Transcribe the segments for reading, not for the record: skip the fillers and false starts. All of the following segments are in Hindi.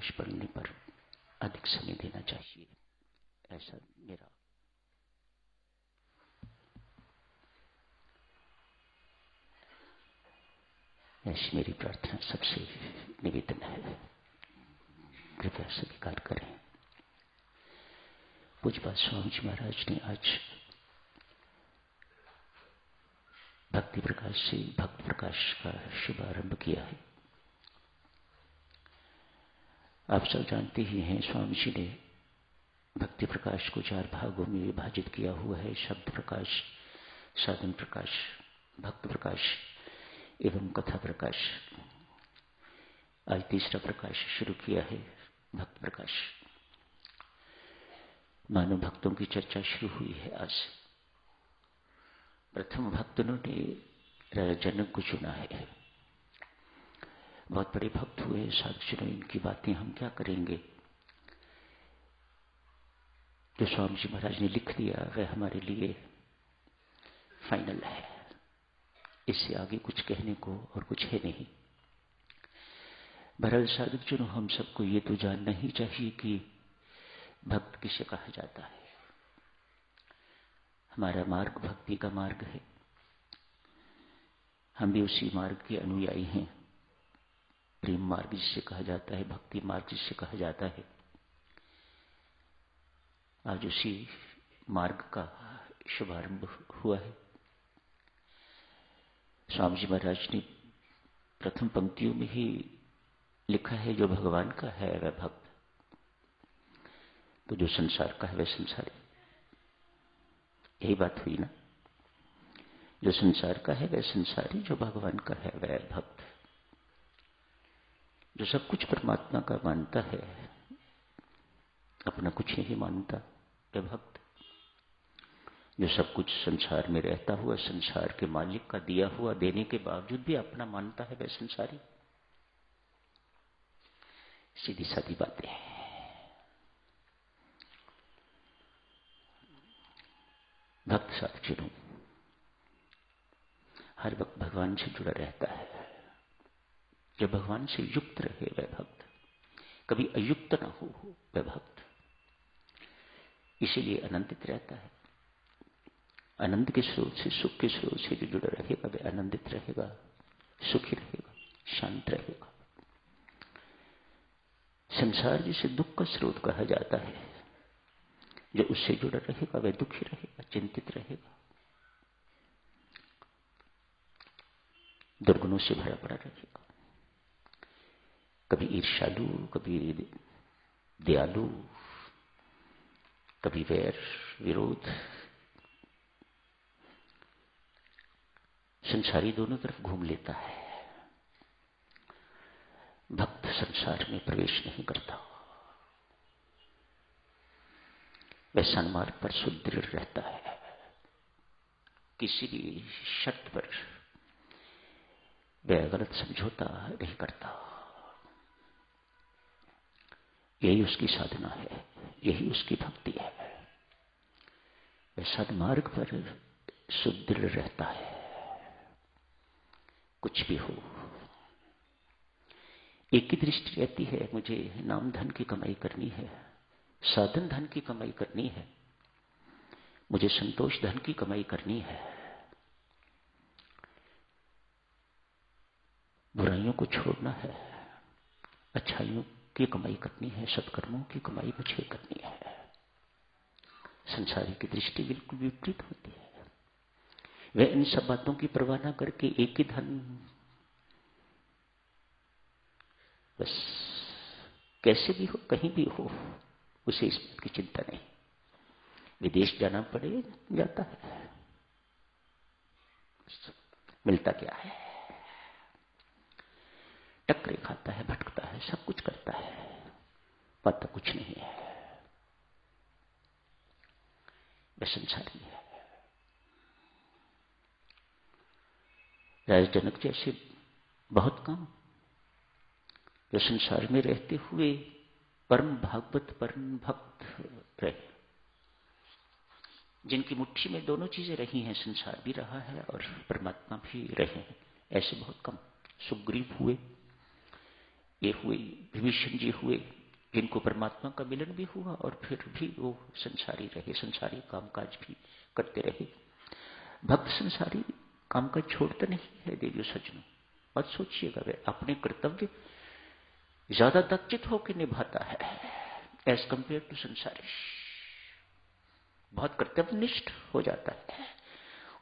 प्रकाश पड़ने पर अधिक समय देना चाहिए, ऐसा ऐसी मेरी प्रार्थना सबसे निवेदन है। कृपया स्वीकार करें। पूज्यपाद स्वामी जी महाराज ने आज भक्ति प्रकाश से भक्त प्रकाश का शुभारंभ किया है। आप सब जानते ही हैं, स्वामी जी ने भक्ति प्रकाश को 4 भागों में विभाजित किया हुआ है। शब्द प्रकाश, साधन प्रकाश, भक्त प्रकाश एवं कथा प्रकाश। आज तीसरा प्रकाश शुरू किया है, भक्त प्रकाश। मानव भक्तों की चर्चा शुरू हुई है आज। प्रथम भक्तों ने राजा जनक को चुना है। बहुत बड़े भक्त हुए साधु। इनकी बातें हम क्या करेंगे? जो स्वामी जी महाराज ने लिख दिया वह हमारे लिए फाइनल है। इससे आगे कुछ कहने को और कुछ है नहीं। बहरहाल साधक जनों, हम सबको ये तो जानना ही चाहिए कि भक्त किसे कहा जाता है। हमारा मार्ग भक्ति का मार्ग है। हम भी उसी मार्ग के अनुयायी हैं। प्रेम मार्ग जिसे कहा जाता है, भक्ति मार्ग जिसे कहा जाता है। आज उसी मार्ग का शुभारंभ हुआ है। स्वामी जी महाराज ने प्रथम पंक्तियों में ही लिखा है, जो भगवान का है वह भक्त, तो जो संसार का है वह संसारी। यही बात हुई ना? जो संसार का है वह संसारी, जो भगवान का है वह भक्त। जो सब कुछ परमात्मा का मानता है, अपना कुछ नहीं मानता, वह भक्त। जो सब कुछ संसार में रहता हुआ संसार के मालिक का दिया हुआ देने के बावजूद भी अपना मानता है, वह संसारी। सीधी सादी बातें हैं। भक्त साधु हर वक्त भगवान से जुड़ा रहता है। जो भगवान से युक्त रहे वह भक्त, कभी अयुक्त ना हो वह भक्त। इसीलिए आनंदित रहता है। आनंद के स्रोत से, सुख के स्रोत से जो जुड़ा रहेगा वह आनंदित रहेगा, सुखी रहेगा, शांत रहेगा। संसार जिसे दुख का स्रोत कहा जाता है, जो उससे जुड़ा रहेगा वह दुखी रहेगा, चिंतित रहेगा, दुर्गुणों से भरा पड़ा रहेगा। कभी ईर्ष्यालु, कभी दयालु, कभी वैर विरोध। संसारी दोनों तरफ घूम लेता है। भक्त संसार में प्रवेश नहीं करता। वह सन्मार्ग पर सुदृढ़ रहता है। किसी भी शर्त पर वह गलत समझौता नहीं करता। यही उसकी साधना है, यही उसकी भक्ति है। वह सन्मार्ग पर सुदृढ़ रहता है। कुछ भी हो, एक ही दृष्टि रहती है, मुझे नाम धन की कमाई करनी है, साधन धन की कमाई करनी है, मुझे संतोष धन की कमाई करनी है। बुराइयों को छोड़ना है, अच्छाइयों की कमाई करनी है, सत्कर्मों की कमाई मुझे करनी है। संसारी की दृष्टि बिल्कुल विपरीत होती है। वह इन सब बातों की परवाह न करके एक ही धन, बस कैसे भी हो, कहीं भी हो, उसे इस बात की चिंता नहीं। विदेश जाना पड़े, जाता है, मिलता क्या है? टकरे खाता है, भटकता है, सब कुछ करता है, पता कुछ नहीं है। वह संसारी है। राजा जनक जैसे बहुत कम जो संसार में रहते हुए परम भागवत, परम भक्त रहे, जिनकी मुट्ठी में दोनों चीजें रही हैं, संसार भी रहा है और परमात्मा भी रहे हैं, ऐसे बहुत कम। सुग्रीव हुए, ये हुए, विभीषण जी हुए, जिनको परमात्मा का मिलन भी हुआ और फिर भी वो संसारी रहे, संसारी कामकाज भी करते रहे। भक्त संसारी कामकाज छोड़ता नहीं है देवियों सज्जनों। मत सोचिएगा, वे अपने कर्तव्य ज्यादा दक्षित होकर निभाता है एज कंपेयर टू संसारी। बहुत कर्तव्यनिष्ठ हो जाता है,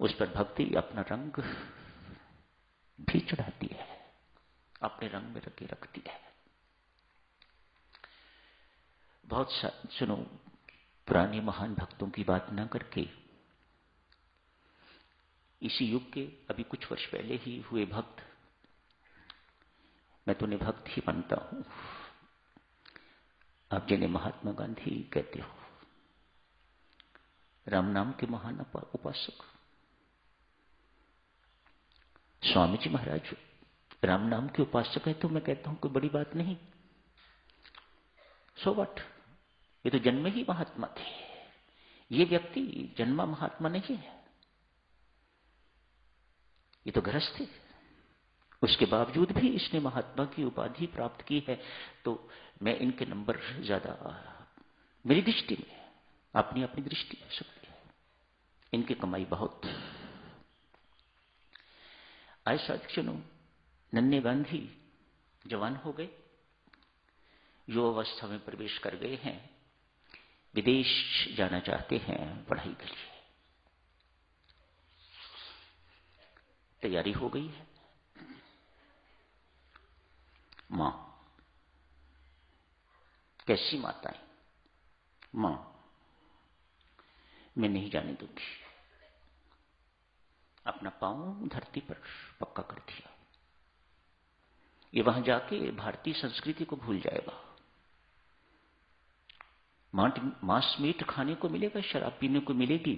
उस पर भक्ति अपना रंग भी चढ़ाती है, अपने रंग में रखे रखती है। बहुत सुनो, पुराने महान भक्तों की बात ना करके इसी युग के अभी कुछ वर्ष पहले ही हुए भक्त, मैं तो उन्हें भक्त ही मानता हूं, आप जिन्हें महात्मा गांधी कहते हो, राम नाम के महान उपासक स्वामी जी महाराज राम नाम के उपासक है, तो मैं कहता हूं कोई बड़ी बात नहीं। सो व्हाट, ये तो जन्म ही महात्मा थे। ये व्यक्ति जन्मा महात्मा नहीं है, ये तो गृहस्थ थे। उसके बावजूद भी इसने महात्मा की उपाधि प्राप्त की है। तो मैं इनके नंबर ज्यादा, मेरी दृष्टि में, अपनी अपनी दृष्टि हो सकती है, इनकी कमाई बहुत। आज साथियों, नन्हे गांधी जवान हो गए, युवा अवस्था में प्रवेश कर गए हैं, विदेश जाना चाहते हैं पढ़ाई के लिए, तैयारी हो गई है। मां, कैसी माताएं, मां मैं नहीं जाने दूंगी। अपना पांव धरती पर पक्का कर दिया, ये वहां जाके भारतीय संस्कृति को भूल जाएगा। मांस मीट खाने को मिलेगा, शराब पीने को मिलेगी,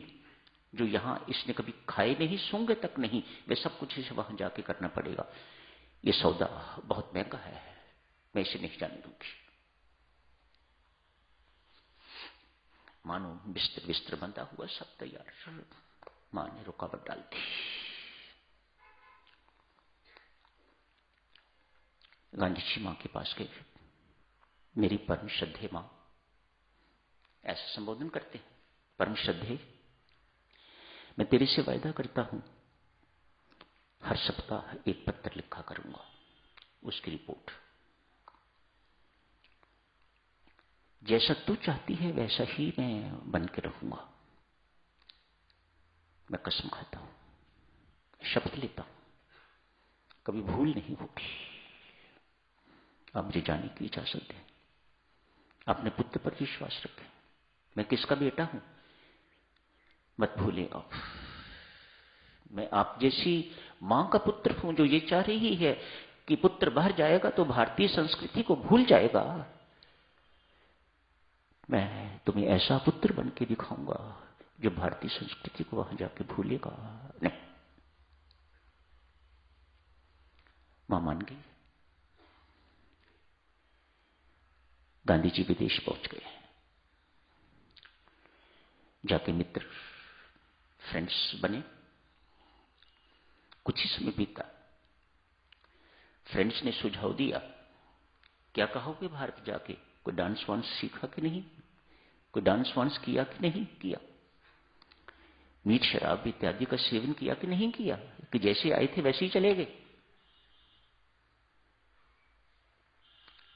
जो यहां इसने कभी खाए नहीं, सूंघे तक नहीं, वे सब कुछ इसे वहां जाके करना पड़ेगा। ये सौदा बहुत महंगा है, मैं इसे नहीं जाने दूंगी। मानो बिस्तर बिस्तर बंधा हुआ, सब तैयार, मां ने रुकावट डाल दी। गांधी जी मां के पास गए, मेरी परम श्रद्धे मां, ऐसा संबोधन करते हैं, परम श्रद्धे, मैं तेरे से वायदा करता हूं हर सप्ताह एक पत्र लिखा करूंगा, उसकी रिपोर्ट जैसा तू चाहती है वैसा ही मैं बन के रहूंगा। मैं कसम खाता हूं, शपथ लेता हूं, कभी भूल नहीं होगी। आप मुझे जाने की इजाजत दें, अपने पुत्र पर विश्वास रखें। मैं किसका बेटा हूं मत भूलें आप। मैं आप जैसी मां का पुत्र हूं, जो ये चाह रही है कि पुत्र बाहर जाएगा तो भारतीय संस्कृति को भूल जाएगा। मैं तुम्हें ऐसा पुत्र बन के दिखाऊंगा जो भारतीय संस्कृति को वहां जाके भूलेगा नहीं। मां मान गई। गांधी जी विदेश पहुंच गए, जाके मित्र फ्रेंड्स बने। कुछ ही समय बीता, फ्रेंड्स ने सुझाव दिया, क्या कहोगे भारत जाके, कोई डांस वांस सीखा कि नहीं, कोई डांस वांस किया कि नहीं किया, मीट शराब इत्यादि का सेवन किया कि नहीं किया, कि जैसे आए थे वैसे ही चले गए।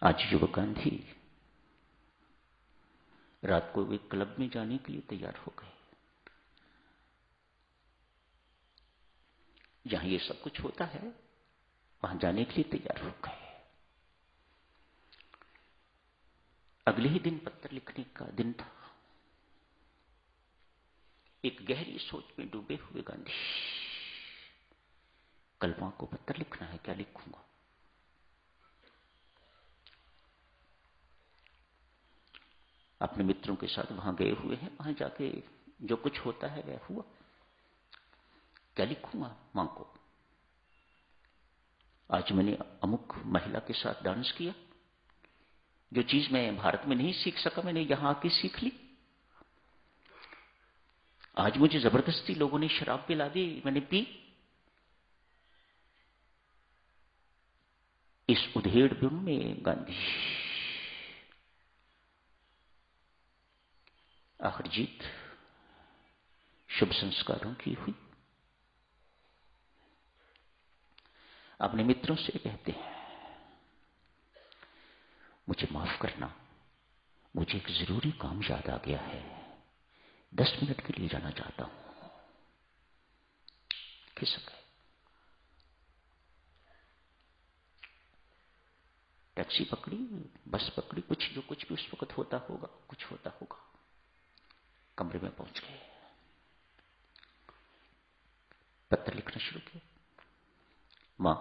आज युवक गांधी रात को एक क्लब में जाने के लिए तैयार हो गए, जहां ये सब कुछ होता है, वहां जाने के लिए तैयार हो गए। अगले ही दिन पत्र लिखने का दिन था। एक गहरी सोच में डूबे हुए गांधी, कल मां को पत्र लिखना है, क्या लिखूंगा। अपने मित्रों के साथ वहां गए हुए हैं, वहां जाके जो कुछ होता है वह हुआ, क्या लिखूंगा मां को। आज मैंने अमुक महिला के साथ डांस किया, जो चीज मैं भारत में नहीं सीख सका मैंने यहां आके सीख ली। आज मुझे जबरदस्ती लोगों ने शराब पिला दी, मैंने पी। इस उधेड़ में गांधी आखिर जीत शुभ संस्कारों की हुई। अपने मित्रों से कहते हैं, मुझे माफ करना, मुझे एक जरूरी काम याद आ गया है, 10 मिनट के लिए जाना चाहता हूं। खिसक गए। टैक्सी पकड़ी, बस पकड़ी, जो कुछ भी उस वक्त होता होगा, कुछ होता होगा। कमरे में पहुंच गए, पत्र लिखना शुरू किया। मां,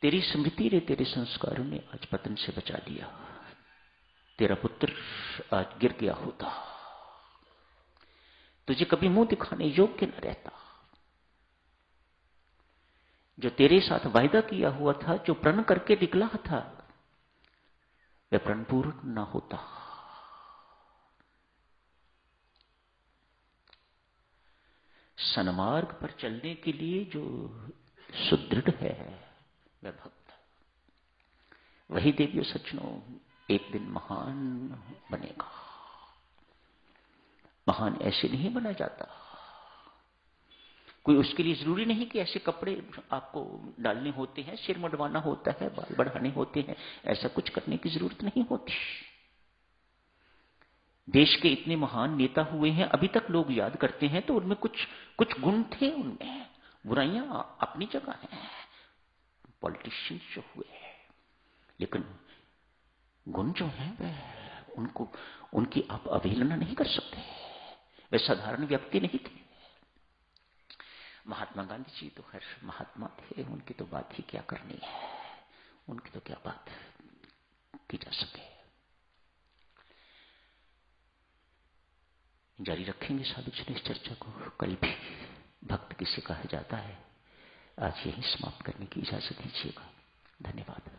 तेरी स्मृति ने, तेरे संस्कारों ने आज पतन से बचा लिया। तेरा पुत्र आज गिर गया होता, तुझे कभी मुंह दिखाने योग्य न रहता। जो तेरे साथ वायदा किया हुआ था, जो प्रण करके निकला था, वह प्रण पूर्ण न होता। सन्मार्ग पर चलने के लिए जो सुदृढ़ है वह भक्त, वही देवियों सज्जनों एक दिन महान बनेगा। महान ऐसे नहीं बना जाता। कोई उसके लिए जरूरी नहीं कि ऐसे कपड़े आपको डालने होते हैं, सिर मुंडवाना होता है, बाल बढ़ाने होते हैं। ऐसा कुछ करने की जरूरत नहीं होती। देश के इतने महान नेता हुए हैं, अभी तक लोग याद करते हैं, तो उनमें कुछ गुण थे। उनमें बुराइयां अपनी जगह हैं, पॉलिटिशियंस जो हुए, लेकिन गुण जो है वह उनकी आप अवहेलना नहीं कर सकते। वे साधारण व्यक्ति नहीं थे। महात्मा गांधी जी तो खैर महात्मा थे, उनकी तो बात ही क्या करनी है, उनकी तो क्या बात की जा सके। जारी रखेंगे साधु इस चर्चा को, कल भी भक्त किसे कहा जाता है। आज यही समाप्त करने की इजाजत दीजिएगा। धन्यवाद।